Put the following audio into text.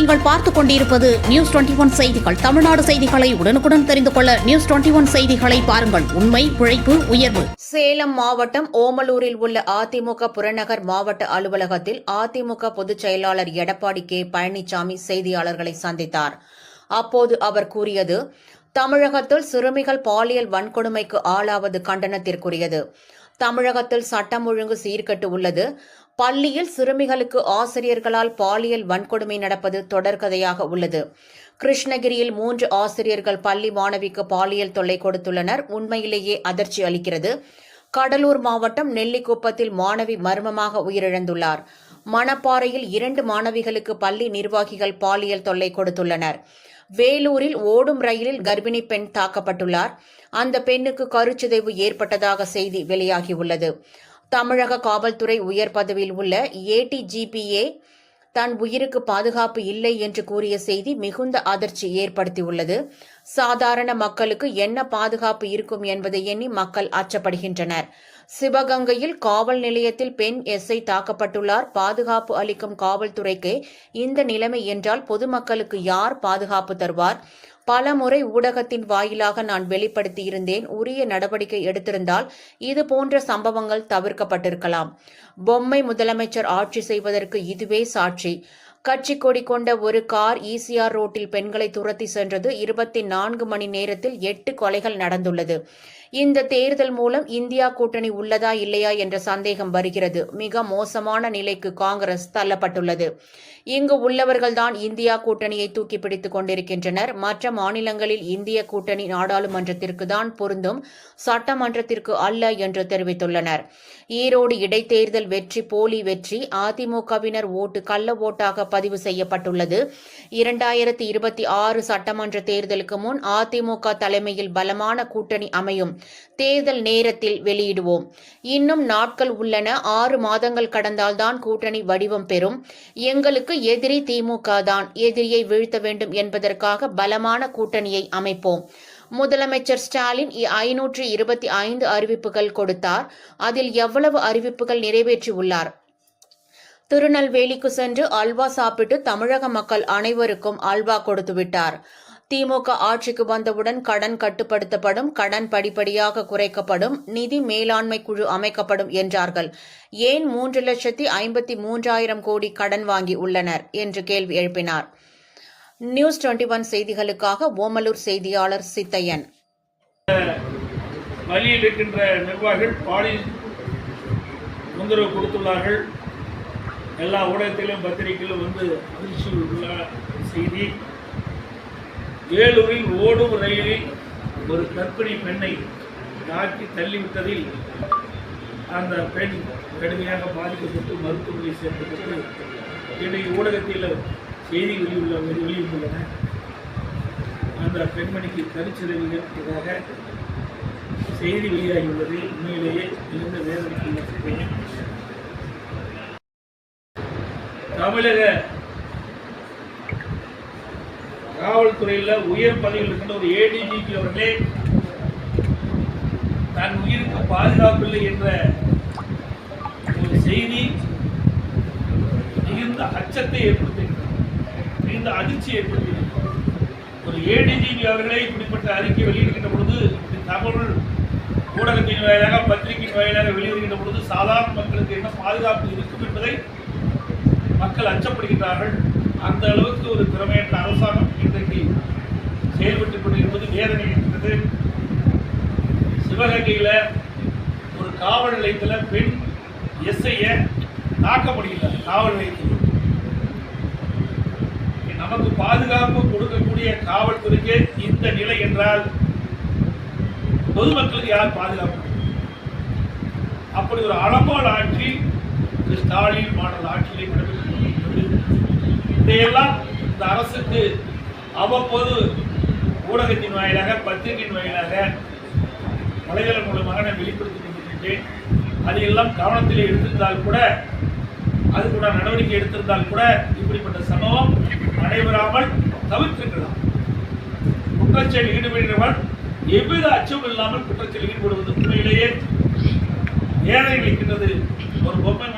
நீங்கள் பார்த்துக் கொண்டிருப்பது நியூஸ் 21 செய்திகள். தமிழ்நாடு செய்திகளை உடனுக்குடன் தெரிந்து கொள்ள நியூஸ் 21 செய்திகளை பாருங்கள். உண்மை, உழைப்பு, உயர்வு. சேலம் மாவட்டம் ஓமலூரில் உள்ள அதிமுக புறநகர் மாவட்ட அலுவலகத்தில் அதிமுக பொதுச் செயலாளர் எடப்பாடி கே பழனிசாமி செய்தியாளர்களை சந்தித்தார். அப்போது அவர் கூறியது, தமிழகத்தில் சிறுமிகள் பாலியல் வன்கொடுமைக்கு ஆளாவது கண்டனத்திற்குரியது. தமிழகத்தில் சட்டம் ஒழுங்கு சீர்கெட்டு உள்ளது. பள்ளியில் சிறுமிகளுக்கு ஆசிரியர்களால் பாலியல் வன்கொடுமை நடப்பது தொடர்கதையாக உள்ளது. கிருஷ்ணகிரியில் 3 ஆசிரியர்கள் பள்ளி மாணவிக்கு பாலியல் தொல்லை கொடுத்துள்ளனர். உண்மையிலேயே அதிர்ச்சி அளிக்கிறது. கடலூர் மாவட்டம் நெல்லிக்குப்பத்தில் மாணவி மர்மமாக உயிரிழந்துள்ளார். மணப்பாறையில் 2 மாணவிகளுக்கு பள்ளி நிர்வாகிகள் பாலியல் தொல்லை கொடுத்துள்ளனர். வேலூரில் ஓடும் ரயிலில் கர்ப்பிணி பெண் தாக்கப்பட்டுள்ளார். அந்த பெண்ணுக்கு கருச்சிதைவு ஏற்பட்டதாக செய்தி வெளியாகியுள்ளது. தமிழக காவல்துறை உயர் பதவியில் உள்ள ஏடிஜிபியே தன் உயிருக்கு பாதுகாப்பு இல்லை என்று கூறிய செய்தி மிகுந்த அதிர்ச்சி ஏற்படுத்தியுள்ளது. சாதாரண மக்களுக்கு என்ன பாதுகாப்பு இருக்கும் என்பதை எண்ணி மக்கள் அச்சப்படுகின்றனர். சிவகங்கையில் காவல் நிலையத்தில் பெண் எஸ்ஐ தாக்கப்பட்டுள்ளார். பாதுகாப்பு அளிக்கும் காவல்துறைக்கு இந்த நிலைமை என்றால் பொதுமக்களுக்கு யார் பாதுகாப்பு தருவார்? பல முறை ஊடகத்தின் வாயிலாக நான் வெளிப்படுத்தியிருந்தேன். உரிய நடவடிக்கை எடுத்திருந்தால் இதுபோன்ற சம்பவங்கள் தவிர்க்கப்பட்டிருக்கலாம். பொம்மை முதலமைச்சர் ஆட்சி செய்வதற்கு இதுவே சாட்சி. கட்சி கொடி கொண்ட ஒரு கார் ஈசிஆர் ரோட்டில் பெண்களை துரத்தி சென்றது. 24 மணி நேரத்தில் 8 கொலைகள் நடந்துள்ளது. இந்த தேர்தல் மூலம் இந்தியா கூட்டணி உள்ளதா இல்லையா என்ற சந்தேகம் வருகிறது. மிக மோசமான நிலைக்கு காங்கிரஸ் தள்ளப்பட்டுள்ளது. இங்கு உள்ளவர்கள்தான் இந்தியா கூட்டணியை தூக்கி பிடித்துக் கொண்டிருக்கின்றனர். மற்ற மாநிலங்களில் இந்திய கூட்டணி நாடாளுமன்றத்திற்கு தான் பொருந்தும், சட்டமன்றத்திற்கு அல்ல என்று தெரிவித்துள்ளனர். ஈரோடு இடைத்தேர்தல் வெற்றி போலி வெற்றி. அதிமுகவினர் ஓட்டு கள்ள ஓட்டாக பதிவு செய்யப்பட்டுள்ளது. 2026 சட்டமன்ற தேர்தலுக்கு முன் அதிமுக தலைமையில் பலமான கூட்டணி அமையும். தேர்தல் நேரத்தில் வெளியிடுவோம். இன்னும் நாட்கள் உள்ளன. 6 மாதங்கள் கடந்தால்தான் கூட்டணி வடிவம் பெறும். எங்களுக்கு எதிரி திமுக தான். எதிரியை வீழ்த்த வேண்டும் என்பதற்காக பலமான கூட்டணியை அமைப்போம். முதலமைச்சர் ஸ்டாலின் 525 அறிவிப்புகள் கொடுத்தார். அதில் எவ்வளவு அறிவிப்புகள் நிறைவேற்றியுள்ளார்? திருநெல்வேலிக்கு சென்று அல்வா சாப்பிட்டு தமிழக மக்கள் அனைவருக்கும் அல்வா கொடுத்துவிட்டார். திமுக ஆட்சிக்கு வந்தவுடன் கடன் கட்டுப்படுத்தப்படும், கடன் படிப்படியாக குறைக்கப்படும், நிதி மேலாண்மை குழு அமைக்கப்படும் என்றார்கள். ஏன் 3,53,000 கோடி கடன் வாங்கி உள்ளனர் என்று கேள்வி எழுப்பினார். நியூஸ் 21 செய்திகளுக்காக ஓமலூர் செய்தியாளர் சித்தையன். வழியில் இருக்கின்ற நிர்வாகிகள் பாலியல் தொந்தரவு கொடுத்துள்ளார்கள். எல்லா ஊடகத்திலும் பத்திரிகையிலும் அதிர்ச்சி உள்ள செய்தி. வேலூரில் ஓடும் ரயிலில் ஒரு கர்ப்பிணி பெண்ணை தாக்கி தள்ளிவிட்டதில் அந்த பெண் கடுமையாக பாதிக்கப்பட்டு மருத்துவமனையில் சேர்க்கப்பட்டு இன்றைய ஊடகத்தில் செய்தி வெளியிட்டுள்ளன. அந்த பெண்மணிக்கு கருச்சிதைவு ஏற்பட்டதாக செய்தி வெளியாகியுள்ளது. உண்மையிலேயே மிகுந்த வேதனைக்குரிய. தமிழக காவல்துறையில் உயர் பதவியில் இருக்கின்ற ஒரு ஏடிஜிபி அவர்களே தன் உயிருக்கு பாதுகாப்பில்லை என்ற ஒரு செய்தி மிகுந்த அச்சத்தை ஏற்படுத்துகிறது, மிகுந்த அதிர்ச்சி ஏற்படுத்துகிறது. ஒரு ஏடிஜிபி அவர்களே இப்படிப்பட்ட அறிக்கை வெளியிடுகின்ற பொழுது, தகவல் ஊடகத்தின் வாயிலாக பத்திரிகையின் வாயிலாக வெளியிடுகின்ற பொழுது சாதாரண மக்களுக்கு என்ன பாதுகாப்பு இருக்கும் என்பதை மக்கள் அச்சப்படுகின்றார்கள். அந்த அளவுக்கு ஒரு திறமையற்ற அரசாங்கம் இன்றைக்கு செயல்பட்டுக் கொண்டிருப்பது வேதனை இருக்கிறது. சிவகங்கையில் ஒரு காவல் நிலையத்தில் பெண் எஸ்ஐயை தாக்கப்படுகின்றார். காவல் நிலையத்தில் நமக்கு பாதுகாப்பு கொடுக்கக்கூடிய காவல்துறைக்கு இந்த நிலை என்றால் பொதுமக்களுக்கு யார் பாதுகாப்பு? அப்படி ஒரு அலங்கோல ஆட்சி ஸ்டாலின் மாடல் ஆட்சியை இதையெல்லாம் இந்த அரசுக்கு அவ்வப்போது ஊடகத்தின் வாயிலாக பத்திரிகையின் வாயிலாக வலைதளம் மூலமாக நான் வெளிப்படுத்திக் கொண்டிருக்கின்றேன். அதையெல்லாம் கவனத்தில் எடுத்திருந்தால் கூட, அதுக்கூட நடவடிக்கை எடுத்திருந்தால் கூட இப்படிப்பட்ட சம்பவம் நடைபெறாமல் தவிர்த்திருக்கலாம். குற்றச்செயல் ஈடுபடுகிறவன் எவ்வித அச்சமும் இல்லாமல் குற்றச்செயல் ஈடுபடுவது உண்மையிலேயே வேதனை அளிக்கின்றது. ஒரு பொம்மை